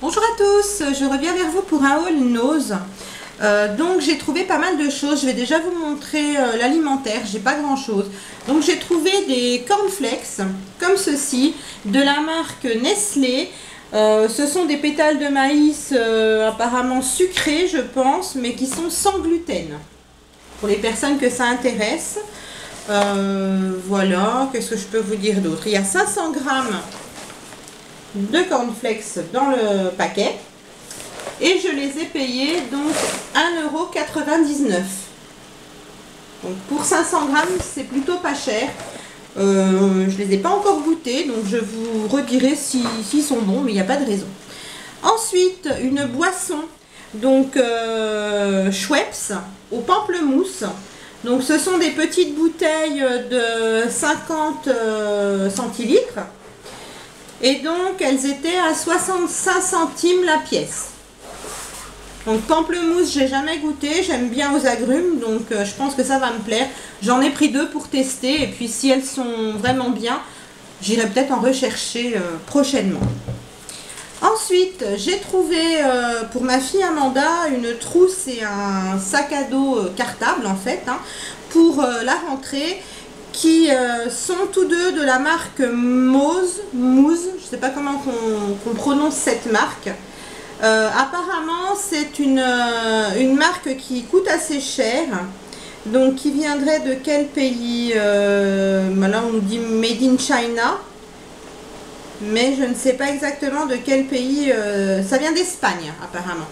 Bonjour à tous, je reviens vers vous pour un haul Nose. Donc j'ai trouvé pas mal de choses. Je vais déjà vous montrer l'alimentaire, j'ai pas grand chose. Donc j'ai trouvé des cornflakes comme ceci de la marque Nestlé. Ce sont des pétales de maïs apparemment sucrés je pense, mais qui sont sans gluten. Pour les personnes que ça intéresse. Voilà, qu'est-ce que je peux vous dire d'autre? Il y a 500 grammes de cornflakes dans le paquet et je les ai payés donc 1,99 €. Donc pour 500 grammes c'est plutôt pas cher. Je les ai pas encore goûtés, donc je vous redirai s'ils sont bons, mais il n'y a pas de raison. Ensuite une boisson, donc Schweppes au pamplemousse. Donc ce sont des petites bouteilles de 50 centilitres. Et donc elles étaient à 65 centimes la pièce. Donc pamplemousse, j'ai jamais goûté, j'aime bien aux agrumes, donc je pense que ça va me plaire. J'en ai pris 2 pour tester, et puis si elles sont vraiment bien, j'irai peut-être en rechercher prochainement. Ensuite, j'ai trouvé pour ma fille Amanda une trousse et un sac à dos cartable en fait, hein, pour la rentrée, qui sont tous deux de la marque Moose, je ne sais pas comment qu'on prononce cette marque. Apparemment c'est une marque qui coûte assez cher, donc qui viendrait de quel pays? Là on nous dit Made in China, mais je ne sais pas exactement de quel pays. Ça vient d'Espagne apparemment.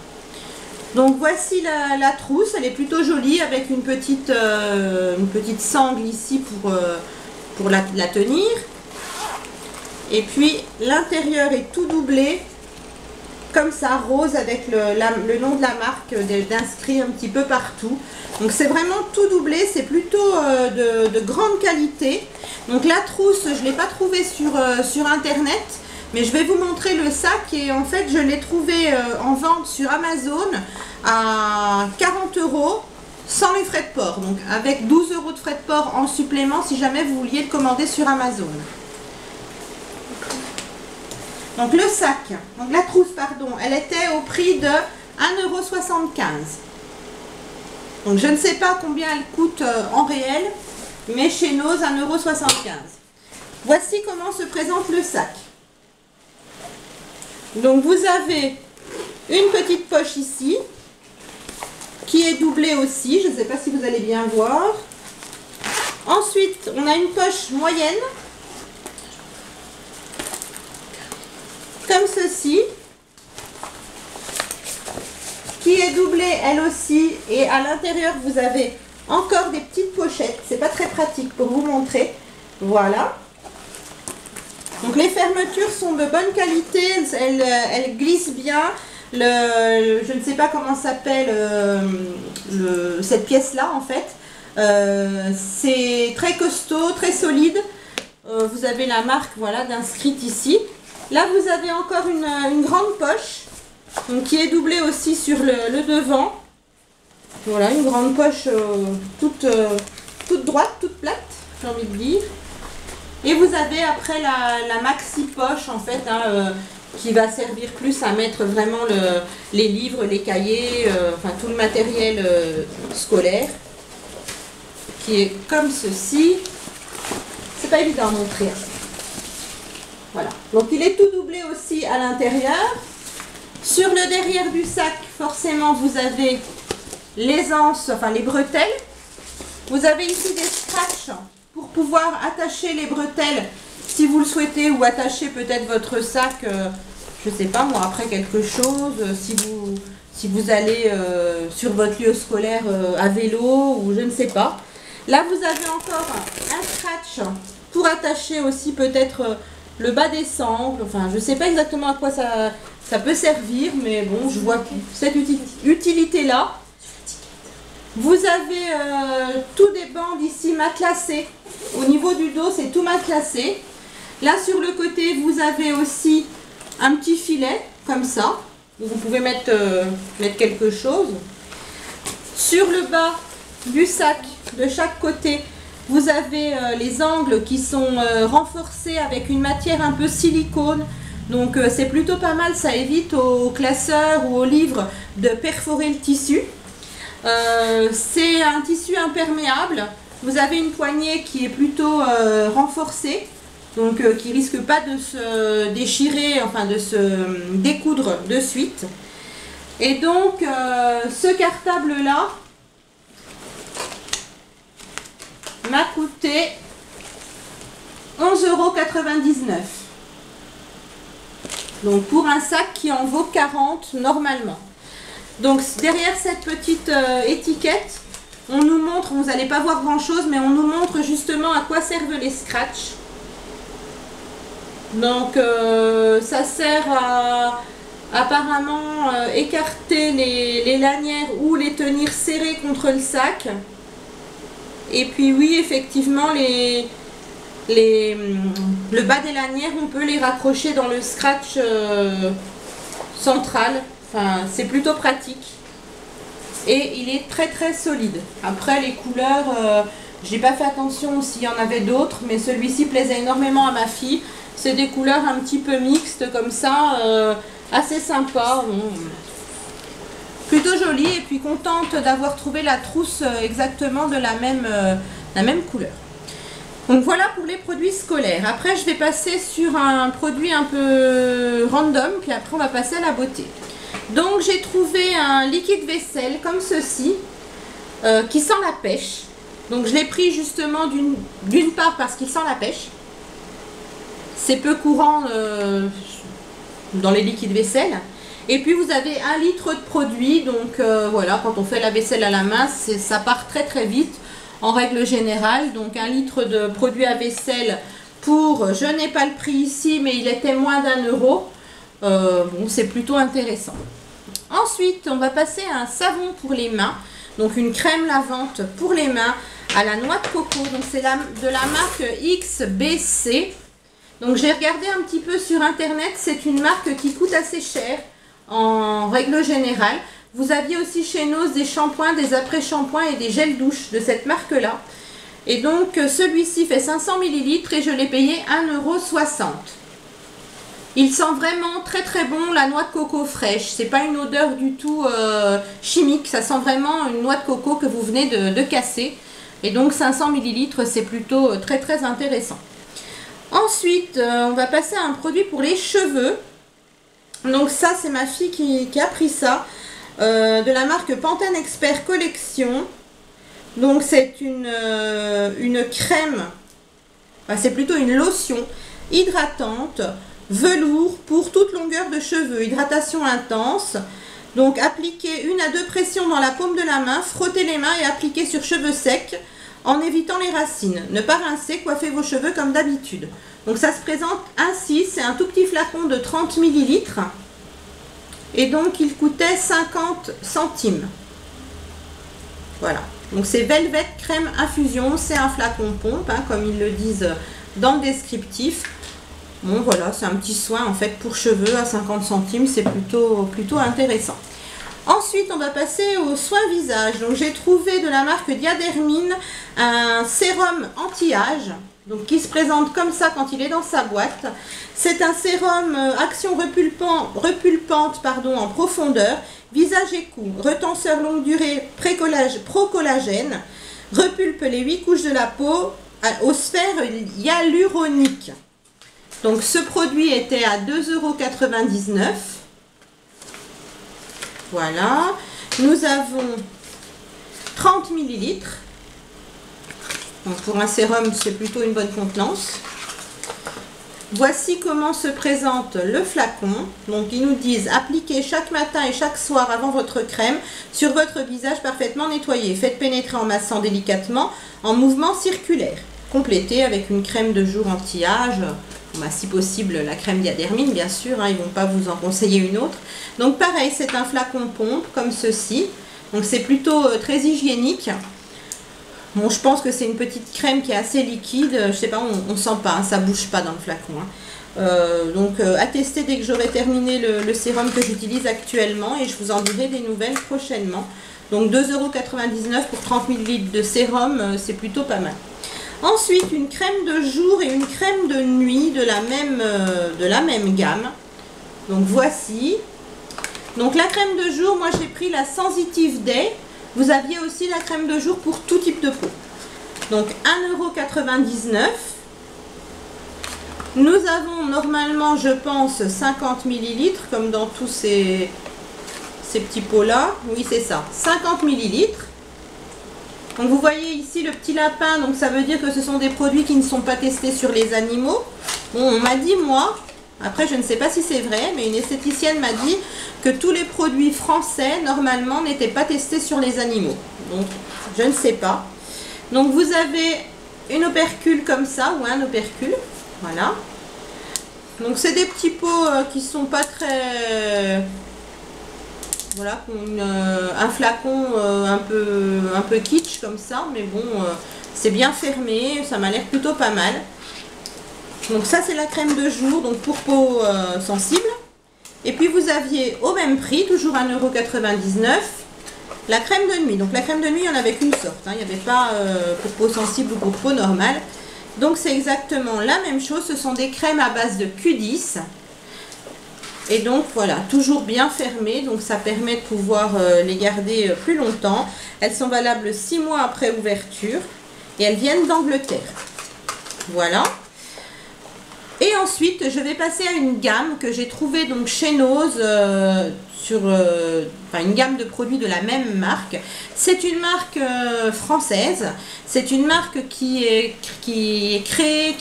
Donc voici la trousse, elle est plutôt jolie avec une petite sangle ici pour la tenir. Et puis l'intérieur est tout doublé, comme ça, rose, avec le nom de la marque d'inscrit un petit peu partout. Donc c'est vraiment tout doublé, c'est plutôt de grande qualité. Donc la trousse, je ne l'ai pas trouvée sur internet. Mais je vais vous montrer le sac et en fait je l'ai trouvé en vente sur Amazon à 40 € sans les frais de port. Donc avec 12 € de frais de port en supplément si jamais vous vouliez le commander sur Amazon. Donc le sac, donc la trousse pardon, elle était au prix de 1,75 €. Donc je ne sais pas combien elle coûte en réel, mais chez Nose 1,75 €. Voici comment se présente le sac. Donc vous avez une petite poche ici qui est doublée aussi, je ne sais pas si vous allez bien voir. Ensuite on a une poche moyenne comme ceci qui est doublée elle aussi, et à l'intérieur vous avez encore des petites pochettes. C'est pas très pratique pour vous montrer. Voilà. Donc les fermetures sont de bonne qualité, elles glissent bien. Je ne sais pas comment s'appelle cette pièce là en fait. C'est très costaud, très solide. Vous avez la marque voilà d'inscrite ici. Là vous avez encore une grande poche, donc, qui est doublée aussi sur le devant. Voilà, une grande poche toute droite, toute plate, j'ai envie de dire. Et vous avez après la maxi poche en fait, hein, qui va servir plus à mettre vraiment les livres, les cahiers, enfin tout le matériel scolaire, qui est comme ceci. C'est pas évident à montrer. Voilà, donc il est tout doublé aussi à l'intérieur. Sur le derrière du sac, forcément vous avez les anses, enfin les bretelles. Vous avez ici des scratchs pour pouvoir attacher les bretelles si vous le souhaitez, ou attacher peut-être votre sac, je sais pas moi, après quelque chose, si vous allez sur votre lieu scolaire à vélo, ou je ne sais pas. Là vous avez encore un scratch pour attacher aussi peut-être le bas des sangles. Enfin je sais pas exactement à quoi ça peut servir, mais bon, je vois cette utilité là. Vous avez tous des bandes ici matelassées. Au niveau du dos, c'est tout matelassé. Là, sur le côté, vous avez aussi un petit filet, comme ça, où vous pouvez mettre quelque chose. Sur le bas du sac, de chaque côté, vous avez les angles qui sont renforcés avec une matière un peu silicone Donc c'est plutôt pas mal, ça évite aux classeurs ou aux livres de perforer le tissu. C'est un tissu imperméable. Vous avez une poignée qui est plutôt renforcée, donc qui risque pas de se déchirer, enfin de se découdre de suite. Et donc ce cartable là m'a coûté 11,99 €. Donc pour un sac qui en vaut 40 normalement. Donc derrière cette petite étiquette, on nous montre, vous n'allez pas voir grand chose, mais on nous montre justement à quoi servent les scratchs. Donc ça sert à apparemment écarter les lanières ou les tenir serrées contre le sac. Et puis oui, effectivement, le bas des lanières, on peut les raccrocher dans le scratch central. Enfin, c'est plutôt pratique. Et il est très très solide. Après, les couleurs, j'ai pas fait attention s'il y en avait d'autres, mais celui-ci plaisait énormément à ma fille. C'est des couleurs un petit peu mixtes comme ça, assez sympa. Plutôt joli, et puis contente d'avoir trouvé la trousse exactement de la même couleur. Donc voilà pour les produits scolaires. Après je vais passer sur un produit un peu random, puis après on va passer à la beauté. Donc j'ai trouvé un liquide vaisselle comme ceci, qui sent la pêche. Donc je l'ai pris justement d'une part parce qu'il sent la pêche. C'est peu courant dans les liquides vaisselle. Et puis vous avez 1 litre de produit, donc voilà, quand on fait la vaisselle à la main, ça part très très vite en règle générale. Donc 1 litre de produit à vaisselle pour, je n'ai pas le prix ici, mais il était moins d'1 €. Bon, c'est plutôt intéressant. Ensuite, on va passer à un savon pour les mains, donc une crème lavante pour les mains à la noix de coco. Donc c'est de la marque XBC. Donc j'ai regardé un petit peu sur internet, c'est une marque qui coûte assez cher en règle générale. Vous aviez aussi chez Nose des shampoings, des après-shampoings et des gels douche de cette marque là. Et donc celui-ci fait 500 ml et je l'ai payé 1,60 €. Il sent vraiment très très bon la noix de coco fraîche. C'est pas une odeur du tout chimique, ça sent vraiment une noix de coco que vous venez de casser. Et donc 500 ml, c'est plutôt très très intéressant. Ensuite, on va passer à un produit pour les cheveux. Donc ça, c'est ma fille qui a pris ça, de la marque Pantene Expert Collection. Donc c'est une crème, enfin, c'est plutôt une lotion hydratante, velours pour toute longueur de cheveux, hydratation intense. Donc appliquer 1 à 2 pressions dans la paume de la main, frotter les mains et appliquer sur cheveux secs en évitant les racines. Ne pas rincer, coiffez vos cheveux comme d'habitude. Donc ça se présente ainsi, c'est un tout petit flacon de 30 ml. Et donc il coûtait 50 centimes. Voilà. Donc c'est Velvet Crème Infusion, c'est un flacon pompe, hein, comme ils le disent dans le descriptif. Bon voilà, c'est un petit soin en fait pour cheveux à 50 centimes, c'est plutôt intéressant. Ensuite, on va passer aux soins visage. Donc, j'ai trouvé de la marque Diadermine un sérum anti-âge, donc qui se présente comme ça quand il est dans sa boîte. C'est un sérum action repulpante en profondeur, visage et cou, retenseur longue durée, pro-collagène, repulpe les 8 couches de la peau aux sphères hyaluroniques. Donc, ce produit était à 2,99 €. Voilà, nous avons 30 ml. Donc pour un sérum, c'est plutôt une bonne contenance. Voici comment se présente le flacon. Donc ils nous disent appliquez chaque matin et chaque soir avant votre crème sur votre visage parfaitement nettoyé. Faites pénétrer en massant délicatement en mouvement circulaire. Complétez avec une crème de jour anti-âge. Bah, si possible la crème Diadermine bien sûr, hein, ils ne vont pas vous en conseiller une autre. Donc pareil, c'est un flacon pompe comme ceci, donc c'est plutôt très hygiénique. Bon, je pense que c'est une petite crème qui est assez liquide, je sais pas, on ne sent pas, hein, ça bouge pas dans le flacon, hein. Donc à tester dès que j'aurai terminé le sérum que j'utilise actuellement, et je vous en dirai des nouvelles prochainement. Donc 2,99 € pour 30 ml de sérum, c'est plutôt pas mal. Ensuite, une crème de jour et une crème de nuit de la même gamme. Donc voici. Donc la crème de jour, moi j'ai pris la Sensitive Day. Vous aviez aussi la crème de jour pour tout type de peau. Donc 1,99 €. Nous avons normalement, je pense, 50 ml, comme dans tous ces petits pots-là. Oui, c'est ça, 50 ml. Donc vous voyez ici le petit lapin, donc ça veut dire que ce sont des produits qui ne sont pas testés sur les animaux. Bon, on m'a dit, moi, après je ne sais pas si c'est vrai, mais une esthéticienne m'a dit que tous les produits français, normalement, n'étaient pas testés sur les animaux. Donc, je ne sais pas. Donc vous avez une opercule comme ça, ou un opercule. Voilà. Donc c'est des petits pots qui sont pas très... Voilà, un flacon un peu kitsch comme ça, mais bon, c'est bien fermé, ça m'a l'air plutôt pas mal. Donc ça c'est la crème de jour, donc pour peau sensible. Et puis vous aviez au même prix, toujours 1,99 €, la crème de nuit. Donc la crème de nuit, il n'y en avait qu'une sorte, hein. Il n'y avait pas pour peau sensible ou pour peau normale. Donc c'est exactement la même chose, ce sont des crèmes à base de Q10. Et donc voilà, toujours bien fermées, donc ça permet de pouvoir les garder plus longtemps. Elles sont valables 6 mois après ouverture et elles viennent d'Angleterre. Voilà. Et ensuite, je vais passer à une gamme que j'ai trouvée donc chez Nose, une gamme de produits de la même marque. C'est une marque française. C'est une marque qui est créée,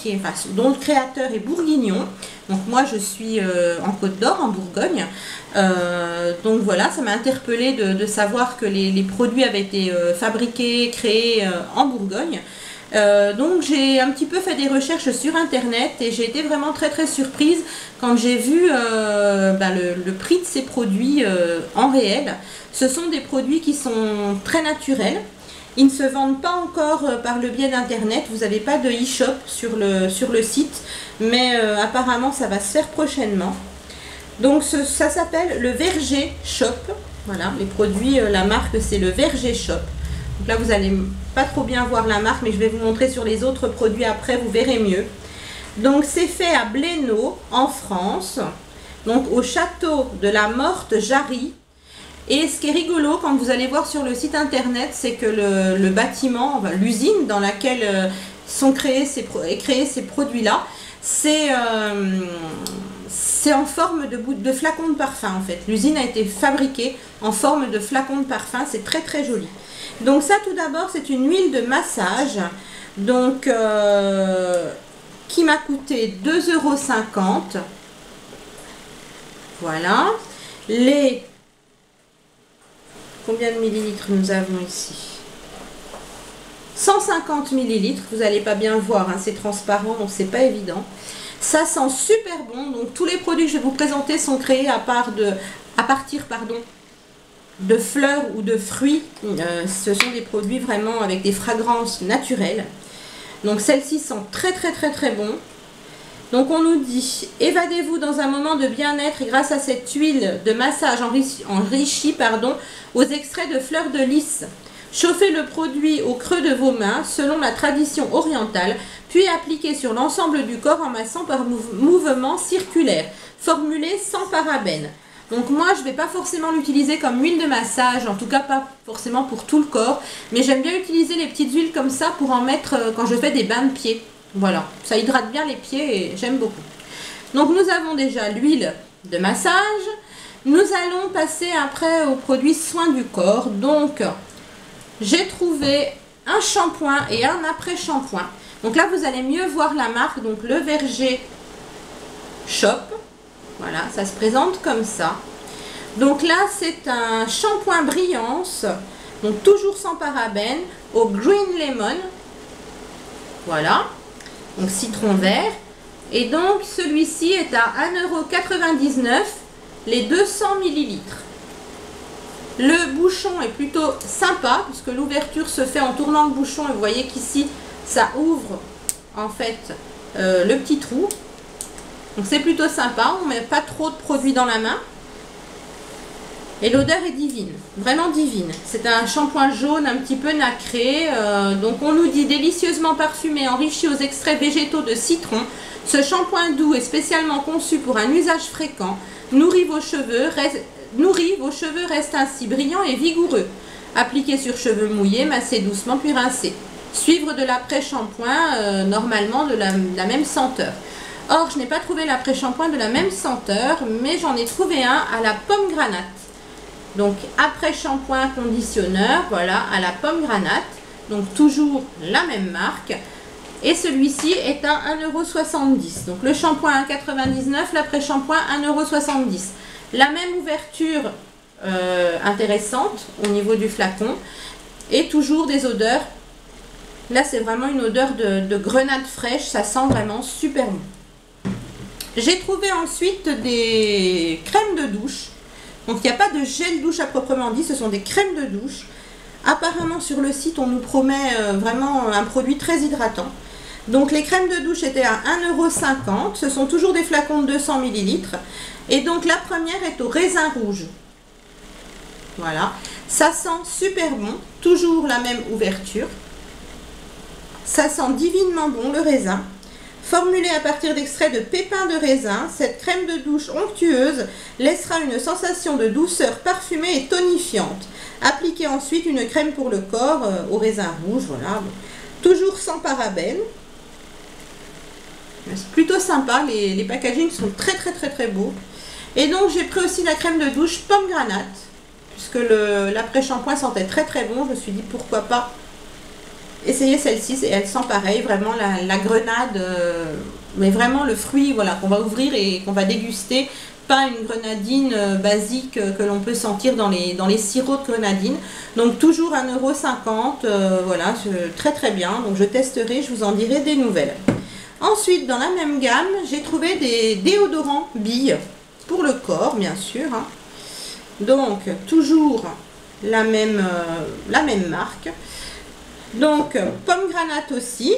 dont le créateur est bourguignon. Donc moi, je suis en Côte d'Or, en Bourgogne. Donc voilà, ça m'a interpellée de savoir que les produits avaient été fabriqués, créés en Bourgogne. Donc j'ai un petit peu fait des recherches sur internet et j'ai été vraiment très surprise quand j'ai vu le prix de ces produits en réel. Ce sont des produits qui sont très naturels. Ils ne se vendent pas encore par le biais d'internet. Vous n'avez pas de e-shop sur le site, mais apparemment ça va se faire prochainement. Donc ça s'appelle le Verger Shop. Voilà, les produits, la marque c'est le Verger Shop. Donc là vous allez pas trop bien voir la marque, mais je vais vous montrer sur les autres produits après, vous verrez mieux. Donc c'est fait à Blénaud en France, donc au château de la Morte Jarry. Et ce qui est rigolo quand vous allez voir sur le site internet, c'est que le bâtiment, l'usine dans laquelle sont créés ces produits-là, c'est en forme de flacon de parfum en fait. L'usine a été fabriquée en forme de flacon de parfum, c'est très joli. Donc ça tout d'abord c'est une huile de massage donc qui m'a coûté 2,50 €. Voilà. Combien de millilitres nous avons ici? 150 millilitres, vous n'allez pas bien voir, hein, c'est transparent donc c'est pas évident. Ça sent super bon, donc tous les produits que je vais vous présenter sont créés à partir de fleurs ou de fruits. Ce sont des produits vraiment avec des fragrances naturelles. Donc celle-ci sent très bon. Donc on nous dit, évadez-vous dans un moment de bien-être grâce à cette huile de massage enrichie aux extraits de fleurs de lys. Chauffez le produit au creux de vos mains selon la tradition orientale, puis appliquez sur l'ensemble du corps en massant par mouvement circulaire, formulé sans parabènes. Donc moi je ne vais pas forcément l'utiliser comme huile de massage, en tout cas pas forcément pour tout le corps, mais j'aime bien utiliser les petites huiles comme ça pour en mettre quand je fais des bains de pieds. Voilà, ça hydrate bien les pieds et j'aime beaucoup. Donc nous avons déjà l'huile de massage. Nous allons passer après aux produits soins du corps. Donc j'ai trouvé un shampoing et un après-shampoing. Donc là vous allez mieux voir la marque, donc le Verger Shop. Voilà, ça se présente comme ça. Donc là c'est un shampoing brillance, donc toujours sans parabènes, au Green Lemon. Voilà. Donc citron vert, et donc celui-ci est à 1,99 €, les 200 ml. Le bouchon est plutôt sympa puisque l'ouverture se fait en tournant le bouchon et vous voyez qu'ici ça ouvre en fait le petit trou. Donc c'est plutôt sympa, on ne met pas trop de produits dans la main. Et l'odeur est divine, vraiment divine. C'est un shampoing jaune un petit peu nacré. Donc on nous dit délicieusement parfumé, enrichi aux extraits végétaux de citron. Ce shampoing doux est spécialement conçu pour un usage fréquent. Nourrit vos cheveux, restent ainsi brillants et vigoureux. Appliquez sur cheveux mouillés, massez doucement puis rincez. Suivre de l'après-shampoing normalement de la même senteur. Or, je n'ai pas trouvé l'après-shampoing de la même senteur, mais j'en ai trouvé un à la pomme granate. Donc, après-shampoing conditionneur, voilà, à la pomme granate. Donc, toujours la même marque. Et celui-ci est à 1,70 €. Donc, le shampoing à 1,99 €, l'après-shampoing 1,70 €. La même ouverture intéressante au niveau du flacon. Et toujours des odeurs. Là, c'est vraiment une odeur de grenade fraîche. Ça sent vraiment super bon. J'ai trouvé ensuite des crèmes de douche. Donc, il n'y a pas de gel douche à proprement dit. Ce sont des crèmes de douche. Apparemment, sur le site, on nous promet vraiment un produit très hydratant. Donc, les crèmes de douche étaient à 1,50 €. Ce sont toujours des flacons de 200 ml. Et donc, la première est au raisin rouge. Voilà. Ça sent super bon. Toujours la même ouverture. Ça sent divinement bon le raisin. Formulée à partir d'extraits de pépins de raisin, cette crème de douche onctueuse laissera une sensation de douceur parfumée et tonifiante. Appliquez ensuite une crème pour le corps au raisin rouge, voilà. Toujours sans parabènes. C'est plutôt sympa, les packagings sont très beaux. Et donc j'ai pris aussi la crème de douche pomme granate, puisque l'après-shampoing sentait très bon. Je me suis dit pourquoi pas essayer celle-ci, et elle sent pareil, vraiment la grenade, mais vraiment le fruit, voilà, qu'on va ouvrir et qu'on va déguster, pas une grenadine basique que l'on peut sentir dans les sirops de grenadine. Donc toujours 1,50 €, voilà, très bien. Donc je testerai, je vous en dirai des nouvelles. Ensuite, dans la même gamme, j'ai trouvé des déodorants billes pour le corps, bien sûr. Hein. Donc toujours la même marque. Donc, pomme granate aussi,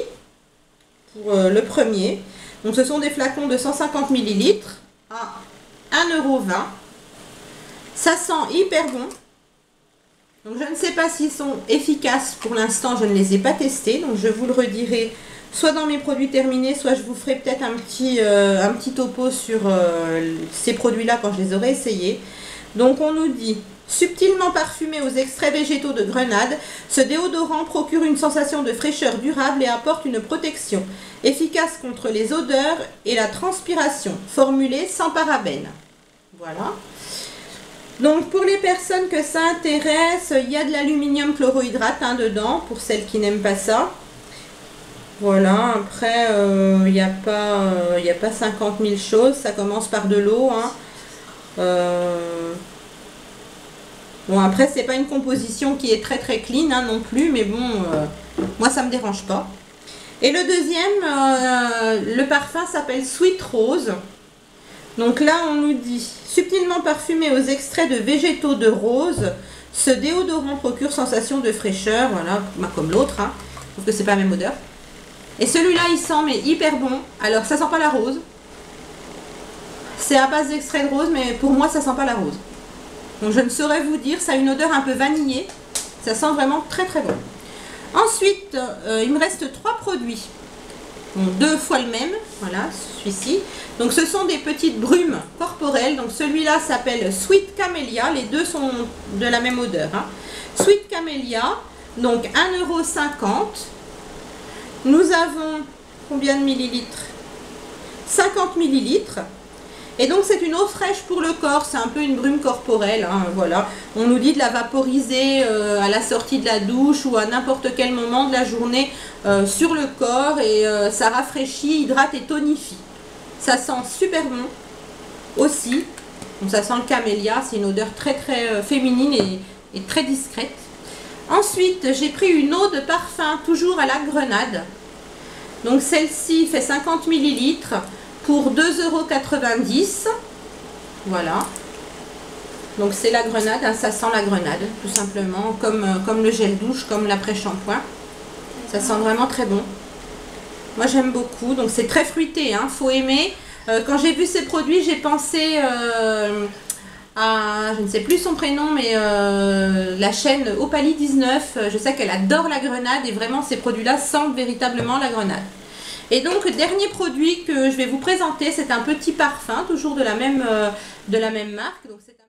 pour le premier. Donc, ce sont des flacons de 150 ml à 1,20 €. Ça sent hyper bon. Donc, je ne sais pas s'ils sont efficaces pour l'instant, je ne les ai pas testés. Donc, je vous le redirai soit dans mes produits terminés, soit je vous ferai peut-être un petit topo sur ces produits-là quand je les aurai essayés. Donc, on nous dit... Subtilement parfumé aux extraits végétaux de grenade, ce déodorant procure une sensation de fraîcheur durable et apporte une protection. Efficace contre les odeurs et la transpiration. Formulé sans parabènes. Voilà. Donc pour les personnes que ça intéresse, il y a de l'aluminium chlorohydrate dedans, pour celles qui n'aiment pas ça. Voilà, après il n'y a pas 50 000 choses, ça commence par de l'eau. Hein. Bon, après, c'est pas une composition qui est très clean hein, non plus, mais bon, moi ça me dérange pas. Et le deuxième, le parfum s'appelle Sweet Rose. Donc là, on nous dit subtilement parfumé aux extraits de végétaux de rose, ce déodorant procure sensation de fraîcheur, voilà, comme l'autre, hein, sauf que c'est pas la même odeur. Et celui-là, il sent mais hyper bon. Alors, ça sent pas la rose. C'est à base d'extrait de rose, mais pour moi, ça sent pas la rose. Donc je ne saurais vous dire, ça a une odeur un peu vanillée. Ça sent vraiment très bon. Ensuite, il me reste 3 produits. Donc 2 fois le même, voilà, celui-ci. Donc ce sont des petites brumes corporelles. Donc celui-là s'appelle Sweet Camellia. Les deux sont de la même odeur. Hein. Sweet Camellia, donc 1,50 €. Nous avons combien de millilitres? 50 millilitres. Et donc c'est une eau fraîche pour le corps, c'est un peu une brume corporelle, hein, voilà. On nous dit de la vaporiser à la sortie de la douche ou à n'importe quel moment de la journée sur le corps et ça rafraîchit, hydrate et tonifie. Ça sent super bon aussi, donc ça sent le camélia, c'est une odeur très féminine et très discrète. Ensuite j'ai pris une eau de parfum, toujours à la grenade. Donc celle-ci fait 50 millilitres. Pour 2,90 €, voilà. Donc c'est la grenade, hein, ça sent la grenade, tout simplement, comme le gel douche, comme l'après-shampoing. Ça sent vraiment très bon. Moi j'aime beaucoup, donc c'est très fruité, hein, faut aimer. Quand j'ai vu ces produits, j'ai pensé à, je ne sais plus son prénom, mais la chaîne Opali 19. Je sais qu'elle adore la grenade et vraiment ces produits-là sentent véritablement la grenade. Et donc, dernier produit que je vais vous présenter, c'est un petit parfum, toujours de la même marque. Donc, c'est un